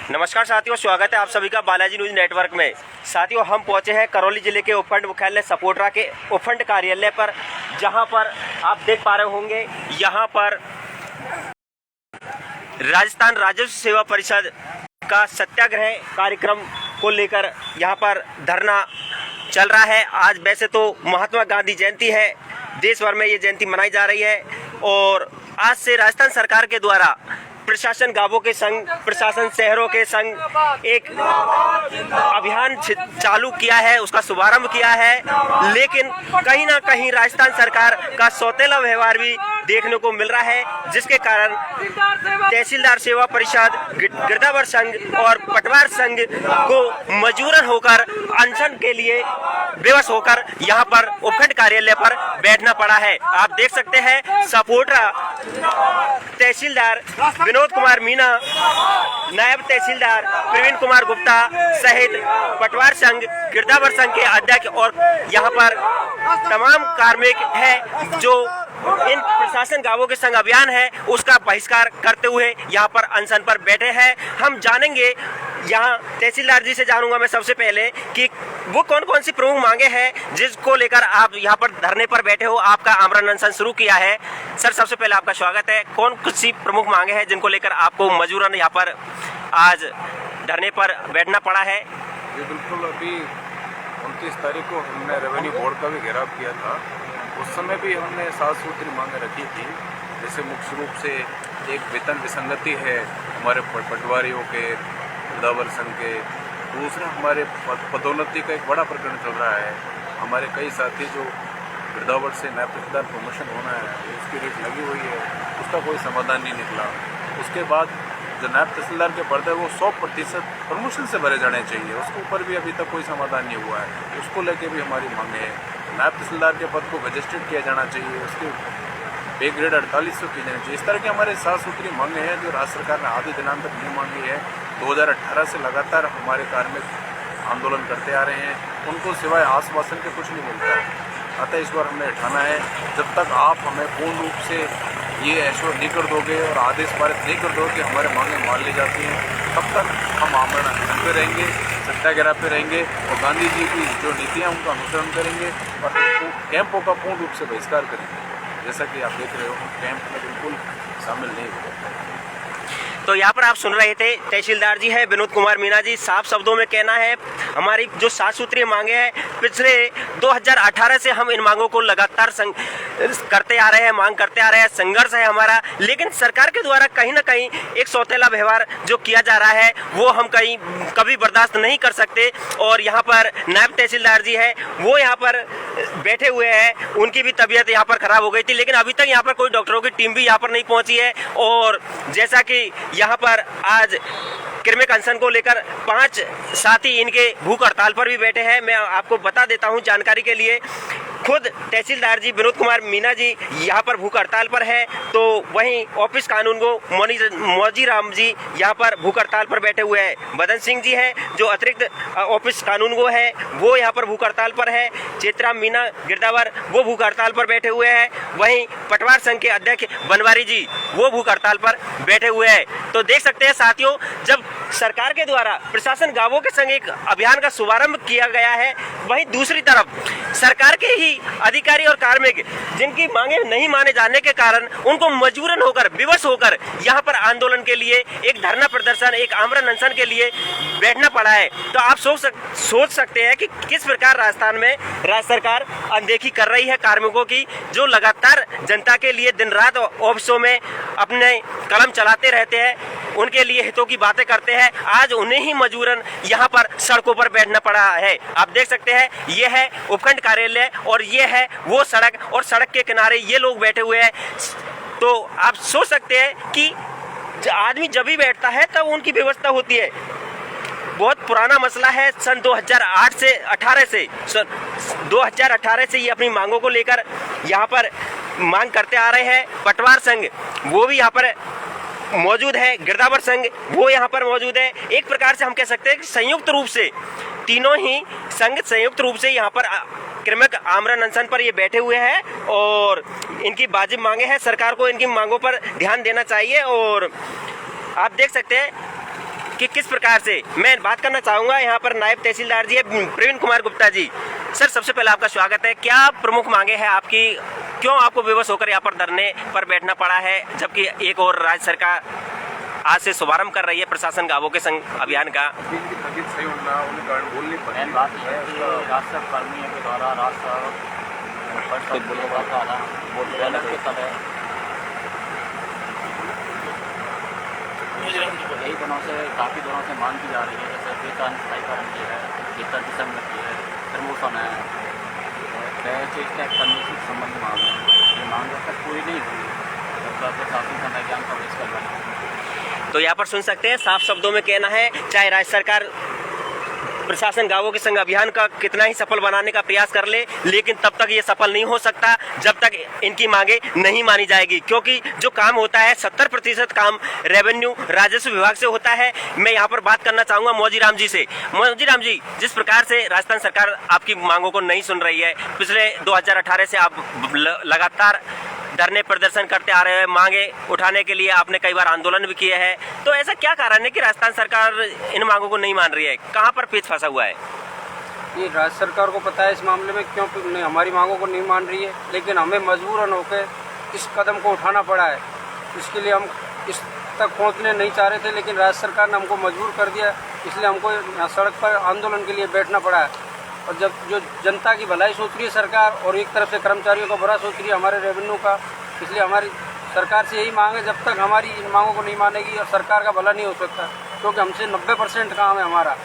नमस्कार साथियों, स्वागत है आप सभी का बालाजी न्यूज नेटवर्क में। साथियों, हम पहुंचे हैं करौली जिले के उपखंड मुख्यालय सपोटरा के उपखंड कार्यालय पर, जहां पर आप देख पा रहे होंगे यहां पर राजस्थान राजस्व सेवा परिषद का सत्याग्रह कार्यक्रम को लेकर यहां पर धरना चल रहा है। आज वैसे तो महात्मा गांधी जयंती है, देश भर में ये जयंती मनाई जा रही है और आज से राजस्थान सरकार के द्वारा प्रशासन गांवों के संग, प्रशासन शहरों के संग एक अभियान चालू किया है, उसका शुभारंभ किया है। लेकिन कहीं ना कहीं राजस्थान सरकार का सौतेला व्यवहार भी देखने को मिल रहा है, जिसके कारण तहसीलदार सेवा परिषद, गिरदावर संघ और पटवार संघ को मजबूरन होकर अनशन के लिए बेबस होकर यहाँ पर उपखंड कार्यालय पर बैठना पड़ा है। आप देख सकते हैं सपोटरा तहसीलदार विनोद कुमार मीना, नायब तहसीलदार प्रवीण कुमार गुप्ता सहित पटवार संघ, गिरदावर संघ के अध्यक्ष और यहाँ पर तमाम कार्मिक है जो इन प्रशासन गांवों के संग अभियान है उसका बहिष्कार करते हुए यहाँ पर अनशन पर बैठे हैं। हम जानेंगे, यहाँ तहसीलदार जी से जानूंगा मैं सबसे पहले कि वो कौन कौन सी प्रमुख मांगे हैं जिसको लेकर आप यहाँ पर धरने पर बैठे हो, आपका आमरण अनशन शुरू किया है। सर, सबसे पहले आपका स्वागत है। कौन सी प्रमुख मांगे हैं जिनको लेकर आपको मजबूरन यहाँ पर आज धरने पर बैठना पड़ा है? ये बिल्कुल अभी 29 तारीख को हमने रेवेन्यू बोर्ड का भी घेराव किया था। उस समय भी हमने 7 सूत्री मांगे रखी थी, जैसे मुख्य रूप से एक वेतन विसंगति है हमारे पटवारियों के, गिरदावर संघ के। दूसरा, हमारे पदोन्नति का एक बड़ा प्रकरण चल रहा है। हमारे कई साथी जो गिरदावर से नायब तहसीलदार प्रमोशन होना है उसकी रेट लगी हुई है, उसका कोई समाधान नहीं निकला। उसके बाद जो नायब तहसीलदार के पद है वो 100% प्रमोशन से भरे जाने चाहिए, उसके ऊपर भी अभी तक कोई समाधान नहीं हुआ है। उसको लेके भी हमारी मांगे है। नायब तहसीलदार के पद को गजेस्टेड किया जाना चाहिए, उसके पे ग्रेड 4800 की जानी चाहिए। इस तरह की हमारे 7 सूत्री मांगे हैं जो राज्य सरकार ने आधे दिनांत तक नहीं मांगी है। 2018 से लगातार हमारे कार्मिक आंदोलन करते आ रहे हैं, उनको सिवाय आश्वासन के कुछ नहीं मिलता है। अतः इस बार हमें उठाना है, जब तक आप हमें पूर्ण रूप से ये एश्योर नहीं कर दोगे और आदेश पारित नहीं कर दोगे कि हमारे मांगे मान ली जाती हैं, तब तक हम आमरण अनशन पे रहेंगे, सत्याग्रह पे रहेंगे और गांधी जी की जो नीतियाँ उनका अनुसरण करेंगे और कैंपों का पूर्ण रूप से बहिष्कार करेंगे। जैसा कि आप देख रहे हो, कैंप में बिल्कुल शामिल नहीं हो। तो यहाँ पर आप सुन रहे थे तहसीलदार जी है विनोद कुमार मीना जी। साफ शब्दों में कहना है, हमारी जो 7 सूत्रीय मांगे हैं पिछले 2018 से हम इन मांगों को लगातार करते आ रहे हैं, मांग करते आ रहे हैं, संघर्ष है हमारा। लेकिन सरकार के द्वारा कहीं ना कहीं एक सौतेला व्यवहार जो किया जा रहा है वो हम कभी बर्दाश्त नहीं कर सकते। और यहाँ पर नायब तहसीलदार जी है, वो यहाँ पर बैठे हुए हैं, उनकी भी तबीयत यहाँ पर खराब हो गई थी, लेकिन अभी तक यहाँ पर कोई डॉक्टरों की टीम भी यहाँ पर नहीं पहुँची है। और जैसा कि यहाँ पर आज कार्मिक अनशन को लेकर 5 साथी इनके भूख हड़ताल पर भी बैठे हैं। मैं आपको बता देता हूँ जानकारी के लिए, खुद तहसीलदार जी विनोद कुमार मीना जी यहाँ पर भूख हड़ताल पर है, तो वहीं ऑफिस कानून को मौजी राम जी यहाँ पर भूख हड़ताल पर बैठे हुए हैं। बदन सिंह जी हैं जो अतिरिक्त ऑफिस कानून को है, वो यहाँ पर भूख हड़ताल पर है। चेतराम मीना गिरदावर वो भूख हड़ताल पर बैठे हुए हैं। वहीं पटवार संघ के अध्यक्ष बनवारी जी वो भूख हड़ताल पर बैठे हुए हैं। तो देख सकते हैं साथियों, जब सरकार के द्वारा प्रशासन गांवों के संग एक अभियान का शुभारंभ किया गया है, वहीं दूसरी तरफ सरकार के ही अधिकारी और कार्मिक जिनकी मांगे नहीं माने जाने के कारण उनको मजबूरन होकर, विवश होकर यहाँ पर आंदोलन के लिए, एक धरना प्रदर्शन, एक आमरण अनशन के लिए बैठना पड़ा है। तो आप सोच सकते हैं कि किस प्रकार राजस्थान में राज्य सरकार अनदेखी कर रही है कार्मिकों की, जो लगातार जनता के लिए दिन रात ऑफिसों में अपने कलम चलाते रहते हैं, उनके लिए हितों की बातें करते हैं। आज उन्हें ही मजबूरन यहाँ पर सड़कों पर बैठना पड़ा है। आप देख सकते हैं, ये है उपखंड कार्यालय और ये है वो सड़क, और सड़क के किनारे ये लोग बैठे हुए हैं। तो आप सोच सकते हैं कि आदमी जब भी बैठता है तब उनकी व्यवस्था होती है। बहुत पुराना मसला है, सन 2008 से 2018 से ये अपनी मांगों को लेकर यहाँ पर मांग करते आ रहे हैं। पटवार संघ वो भी यहाँ पर मौजूद है, गिरदावर संघ वो यहाँ पर मौजूद है। एक प्रकार से हम कह सकते हैं कि संयुक्त रूप से तीनों ही संघ संयुक्त रूप से यहाँ पर कार्मिक आमरण अनशन पर ये बैठे हुए हैं और इनकी वाजिब मांगे हैं। सरकार को इनकी मांगों पर ध्यान देना चाहिए। और आप देख सकते हैं कि किस प्रकार से। मैं बात करना चाहूँगा यहाँ पर नायब तहसीलदार जी है प्रवीण कुमार गुप्ता जी। सर, सबसे पहले आपका स्वागत है। क्या प्रमुख मांगे हैं आपकी, क्यों आपको बेबस होकर यहाँ पर धरने पर बैठना पड़ा है, जबकि एक और राज्य सरकार आज से शुभारंभ कर रही है प्रशासन गांवों के संग अभियान का। सही होना उन्हें कारण बोलनी पड़ेगी। बात यह है कि राष्ट्र कर्मियों के द्वारा राष्ट्र यही दिनों से काफ़ी दिनों से मांग की जा रही है, जैसे वेतन स्थायीकरण की है, वेतन विसंगत की है, प्रमोशन है, करने के संबंध मांग ये मांग जब तक पूरी नहीं हुई तब तक प्रशासन का ज्ञान प्रवेश कर रहा है। तो यहाँ पर सुन सकते हैं, साफ शब्दों में कहना है, चाहे राज्य सरकार प्रशासन गांवों के संग अभियान का कितना ही सफल बनाने का प्रयास कर ले, लेकिन तब तक ये सफल नहीं हो सकता जब तक इनकी मांगे नहीं मानी जाएगी। क्योंकि जो काम होता है 70% काम रेवेन्यू राजस्व विभाग से होता है। मैं यहाँ पर बात करना चाहूँगा मौजीराम जी से। मौजीराम जी, जिस प्रकार से राजस्थान सरकार आपकी मांगों को नहीं सुन रही है, पिछले 2018 से आप लगातार धरने प्रदर्शन करते आ रहे हैं, मांगे उठाने के लिए आपने कई बार आंदोलन भी किए हैं, तो ऐसा क्या कारण है कि राजस्थान सरकार इन मांगों को नहीं मान रही है? कहाँ पर पेच फंसा हुआ है? ये राज्य सरकार को पता है इस मामले में क्यों हमारी मांगों को नहीं मान रही है, लेकिन हमें मजबूरन होकर इस कदम को उठाना पड़ा है। इसके लिए हम इस तक पहुंचने नहीं चाह रहे थे, लेकिन राज्य सरकार ने हमको मजबूर कर दिया, इसलिए हमको यहाँ सड़क पर आंदोलन के लिए बैठना पड़ा है। और जब जो जनता की भलाई सोच रही है सरकार, और एक तरफ से कर्मचारियों का बुरा सोच रही है हमारे रेवेन्यू का, इसलिए हमारी सरकार से यही मांग है, जब तक हमारी इन मांगों को नहीं मानेगी और सरकार का भला नहीं हो सकता, क्योंकि हमसे 90% काम है हमारा,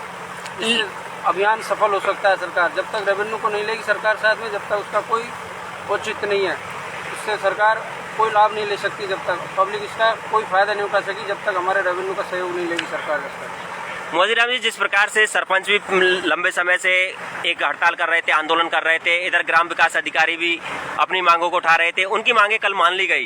इसलिए अभियान सफल हो सकता है सरकार। जब तक रेवेन्यू को नहीं लेगी सरकार साथ में, जब तक उसका कोई औचित्य नहीं है, इससे सरकार कोई लाभ नहीं ले सकती, जब तक पब्लिक इसका कोई फायदा नहीं उठा सकी, जब तक हमारे रेवेन्यू का सहयोग नहीं लेगी सरकार का। मौजीराम जी, जिस प्रकार से सरपंच भी लंबे समय से एक हड़ताल कर रहे थे, आंदोलन कर रहे थे, इधर ग्राम विकास अधिकारी भी अपनी मांगों को उठा रहे थे, उनकी मांगे कल मान ली गई,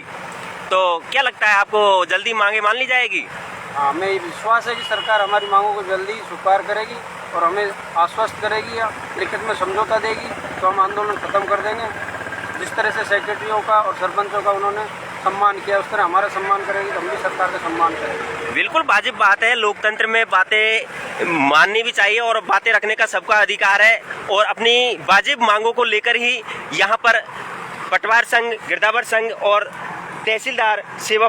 तो क्या लगता है आपको जल्दी मांगे मान ली जाएगी? हाँ, हमें विश्वास है कि सरकार हमारी मांगों को जल्दी स्वीकार करेगी और हमें आश्वस्त करेगी या लिखित में समझौता देगी, तो हम आंदोलन खत्म कर देंगे। जिस तरह से सेक्रेटरियों का और सरपंचों का उन्होंने सम्मान किया, उस तरह हमारा सम्मान करेगी, तो हम भी सरकार का सम्मान करेंगे। बिल्कुल वाजिब बात है, लोकतंत्र में बातें माननी भी चाहिए और बातें रखने का सबका अधिकार है, और अपनी वाजिब मांगों को लेकर ही यहाँ पर पटवार संघ, गिरदावर संघ और तहसीलदार सेवा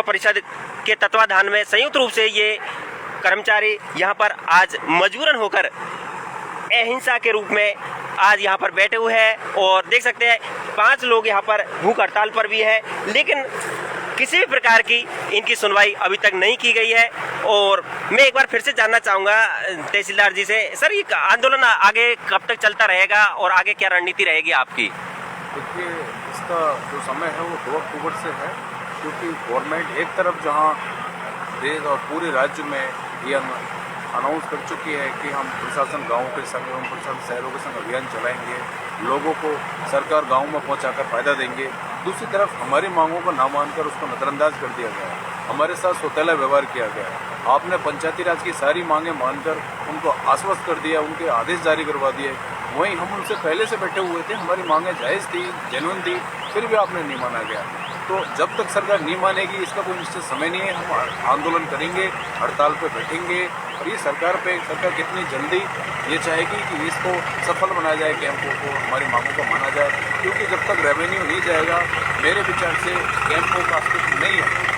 परिषद के तत्वाधान में संयुक्त रूप से ये कर्मचारी यहाँ पर आज मजबूरन होकर अहिंसा के रूप में आज यहाँ पर बैठे हुए हैं। और देख सकते हैं 5 लोग यहाँ पर भूख हड़ताल पर भी है, लेकिन किसी भी प्रकार की इनकी सुनवाई अभी तक नहीं की गई है। और मैं एक बार फिर से जानना चाहूँगा तहसीलदार जी से, सर ये आंदोलन आगे कब तक चलता रहेगा और आगे क्या रणनीति रहेगी आपकी? देखिए, इसका जो समय है वो 2 अक्टूबर से है, क्योंकि गवर्नमेंट एक तरफ जहाँ देश और पूरे राज्य में ये अनाउंस कर चुकी है कि हम प्रशासन गाँव के संग एवं प्रशासन शहरों के संग अभियान चलाएंगे, लोगों को सरकार गाँव में पहुँचाकर फायदा देंगे, दूसरी तरफ हमारी मांगों को ना मानकर उसको नज़रअंदाज कर दिया गया, हमारे साथ सौतेला व्यवहार किया गया। आपने पंचायती राज की सारी मांगें मानकर उनको आश्वस्त कर दिया, उनके आदेश जारी करवा दिए, वहीं हम उनसे पहले से बैठे हुए थे, हमारी मांगें जायज़ थी, जेन्युइन थी, फिर भी आपने नहीं माना गया। तो जब तक सरकार नहीं मानेगी, इसका कोई निश्चित समय नहीं है, हम आंदोलन करेंगे, हड़ताल पे बैठेंगे, और ये सरकार कितनी जल्दी ये चाहेगी कि इसको सफल बनाया जाए, कैंपों को, हमारी मांगों को माना जाए, क्योंकि जब तक रेवेन्यू नहीं जाएगा, मेरे विचार से कैंपों का अस्तित्व नहीं है।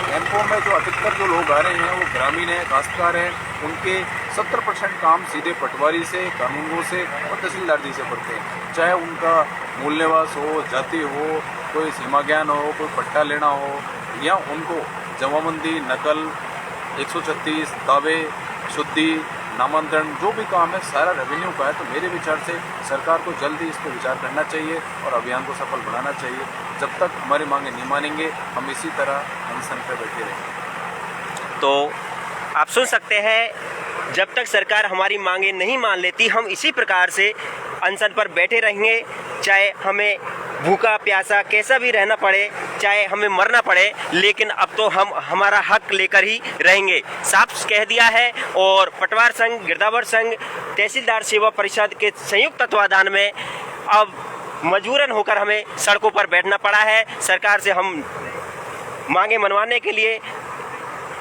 कैंपों में जो अधिकतर जो लोग आ रहे हैं वो ग्रामीण हैं, काश्तकार हैं, उनके 70% काम सीधे पटवारी से, कानूनगो से और तहसीलदार जी से पड़ते हैं, चाहे उनका मूल निवास हो, जाति हो, कोई सीमा ज्ञान हो, कोई पट्टा लेना हो, या उनको जमाबंदी, नकल, 136 दावे, शुद्धि, नामांतरण, जो भी काम है सारा रेवेन्यू का है। तो मेरे विचार से सरकार को जल्दी इस पर विचार करना चाहिए और अभियान को सफल बनाना चाहिए। जब तक हमारी मांगे नहीं मानेंगे, हम इसी तरह अनशन पर बैठे रहेंगे। तो आप सुन सकते हैं, जब तक सरकार हमारी मांगे नहीं मान लेती, हम इसी प्रकार से अनशन पर बैठे रहेंगे, चाहे हमें भूखा प्यासा कैसा भी रहना पड़े, चाहे हमें मरना पड़े, लेकिन अब तो हम हमारा हक लेकर ही रहेंगे, साफ कह दिया है। और पटवार संघ, गिरदावर संघ, तहसीलदार सेवा परिषद के संयुक्त तत्वाधान में अब मजबूरन होकर हमें सड़कों पर बैठना पड़ा है। सरकार से हम मांगे मनवाने के लिए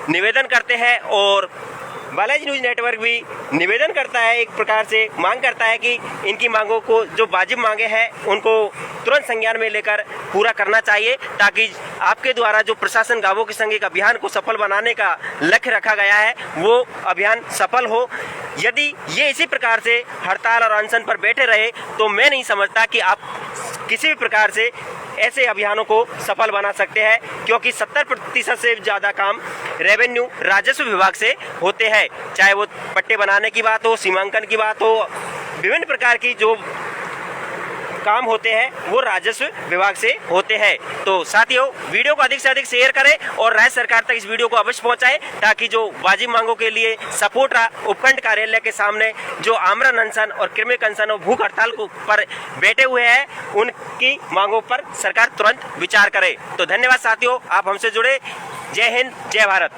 निवेदन करते हैं और बालाजी न्यूज नेटवर्क भी निवेदन करता है, एक प्रकार से मांग करता है कि इनकी मांगों को, जो वाजिब मांगे हैं, उनको तुरंत संज्ञान में लेकर पूरा करना चाहिए, ताकि आपके द्वारा जो प्रशासन गांवों के संग एक अभियान को सफल बनाने का लक्ष्य रखा गया है वो अभियान सफल हो। यदि ये इसी प्रकार से हड़ताल और अनशन पर बैठे रहे तो मैं नहीं समझता कि आप किसी भी प्रकार से ऐसे अभियानों को सफल बना सकते हैं, क्योंकि 70% से ज़्यादा काम रेवेन्यू राजस्व विभाग से होते हैं, चाहे वो पट्टे बनाने की बात हो, सीमांकन की बात हो, विभिन्न प्रकार की जो काम होते हैं वो राजस्व विभाग से होते हैं। तो साथियों, वीडियो को अधिक से अधिक शेयर करें और राज्य सरकार तक इस वीडियो को अवश्य पहुंचाएं, ताकि जो वाजिब मांगों के लिए सपोर्टा उपखंड कार्यालय के सामने जो आमरण अनशन और कृमिक अनशन और भूख हड़ताल पर बैठे हुए हैं, उनकी मांगों पर सरकार तुरंत विचार करे। तो धन्यवाद साथियों, आप हमसे जुड़े। जय हिंद, जय भारत।